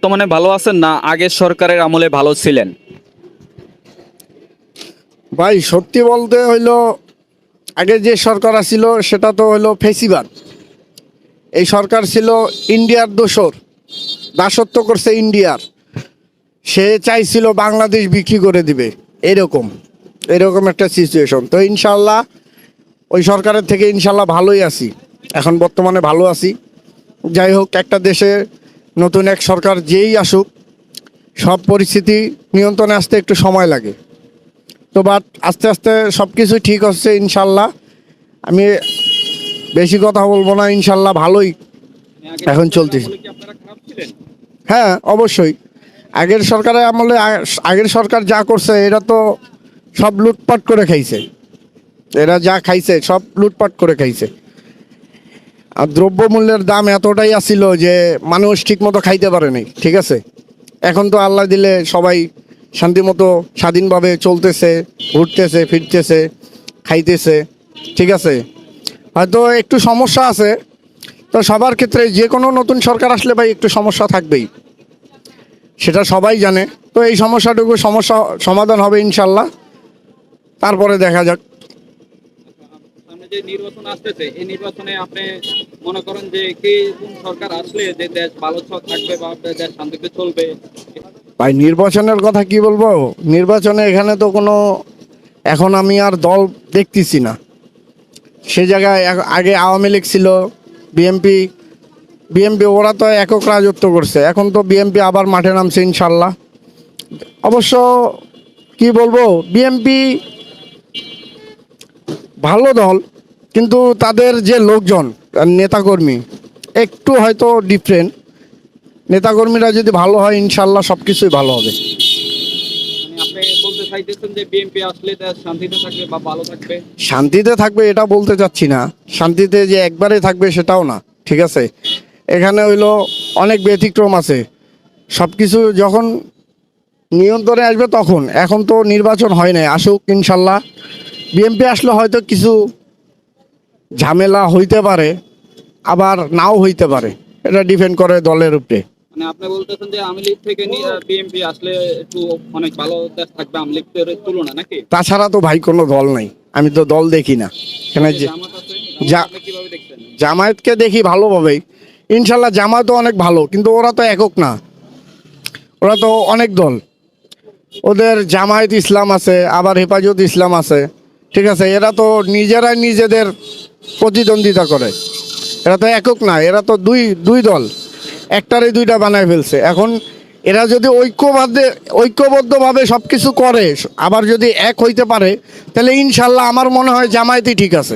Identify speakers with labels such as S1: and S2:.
S1: বর্তমানে ভালো আছেন না আগের সরকারের আমলে ভালো ছিলেন?
S2: ভাই সত্যি বলতে হইলো, আগে যে সরকার ছিল সেটা তো হইলো ফেসিবাদ। এই সরকার ছিল ইন্ডিয়ার দোসর, দাসত্ব করছে ইন্ডিয়ার। সে চাইছিল বাংলাদেশ বিক্রি করে দিবে, এরকম এরকম একটা সিচুয়েশন। তো ইনশাল্লাহ ওই সরকারের থেকে ইনশাল্লাহ ভালোই আছি, এখন বর্তমানে ভালো আছি। যাই হোক, একটা দেশে নতুন এক সরকার যেই আসুক, সব পরিস্থিতি নিয়ন্ত্রণে আসতে একটু সময় লাগে। তো বাট আস্তে আস্তে সব কিছু ঠিক হচ্ছে ইনশাল্লাহ। আমি বেশি কথা বলবো না, ইনশাল্লাহ ভালোই এখন চলতেছে। হ্যাঁ, অবশ্যই। আগের সরকারের আমলে আগের সরকার যা করছে এরা তো সব লুটপাট করে খাইছে। এরা যা খাইছে সব লুটপাট করে খাইছে। আর দ্রব্যমূল্যের দাম এতটাই আসছিল যে মানুষ ঠিক মতো খাইতে পারে নাই, ঠিক আছে। এখন তো আল্লাহ দিলে সবাই শান্তিমতো স্বাধীনভাবে চলতেছে, ঘুরতেছে, ফিরতেছে, খাইতেছে, ঠিক আছে। হয়তো একটু সমস্যা আছে, তো সবার ক্ষেত্রে যে কোনো নতুন সরকার আসলে ভাই একটু সমস্যা থাকবেই, সেটা সবাই জানে। তো এই সমস্যা সমাধান হবে ইনশাল্লাহ, তারপরে দেখা যাক।
S1: সামনে যে নির্বাচন আসতেছে, এই নির্বাচনে আপনি মনে করেন যে কোন সরকার আসলে যে দেশ ভালো থাকবে বা দেশ শান্তিতে চলবে?
S2: ভাই নির্বাচনের কথা কি বলবো, নির্বাচনে এখানে তো কোনো এখন আমি আর দল দেখতেছি না। সে জায়গায় আগে আওয়ামী লীগ ছিল, বিএমপি বিএমপি ওরা তো একক রাজত্ব করছে। এখন তো বিএমপি আবার মাঠে নামছে ইনশাল্লাহ। অবশ্য কি বলবো, বিএমপি ভালো দল, কিন্তু তাদের যে লোকজন নেতাকর্মী একটু হয়তো ডিফারেন্ট। নেতাকর্মীরা যদি ভালো হয় ইনশাল্লাহ সব কিছুই ভালো হবে।
S1: মানে আপনি বলতে চাইতেছেন যে বিএনপি আসলে দেশ শান্তিতে থাকবে বা ভালো থাকবে?
S2: শান্তিতে থাকবে এটা বলতে চাচ্ছি না, শান্তিতে যে একবারে থাকবে সেটাও না, ঠিক আছে। এখানে হইলো অনেক ব্যতিক্রম আছে। সব কিছু যখন নিয়ন্ত্রণে আসবে তখন, এখন তো নির্বাচন হয় নাই, আসুক ইনশাল্লাহ। বিএনপি আসলে হয়তো কিছু ঝামেলা হইতে পারে, আবার নাও হইতে পারে, এটা ডিপেন্ড করে দলের উপরে।
S1: মানে আপনি বলতেছেন যে আওয়ামী লীগ থেকে বিএনপি আসলে একটু অনেক ভালো দেশ থাকবে আওয়ামী লীগের তুলনা, নাকি?
S2: তাছাড়া তো ভাই কোনো দল নাই, আমি তো দল দেখি না এখানে। যে
S1: জামাত আছে, আপনি কিভাবে দেখছেন?
S2: জামায়াতকে দেখি ভালোভাবেই ইনশাল্লাহ। জামায়াতও অনেক ভালো, কিন্তু ওরা তো একক না, ওরা তো অনেক দল। ওদের জামায়াত ইসলাম আছে, আবার হেফাজত ইসলাম আছে, ঠিক আছে। এরা তো নিজেরাই নিজেদের প্রতিদ্বন্দ্বিতা করে, এরা তো একক না, এরা তো দুই দুই দল, একটারে দুইটা বানায় ফেলছে। এখন এরা যদি ঐক্যবদ্ধভাবে সব কিছু করে, আবার যদি এক হইতে পারে, তাহলে ইনশাল্লাহ আমার মনে হয় জামায়াতই ঠিক আছে।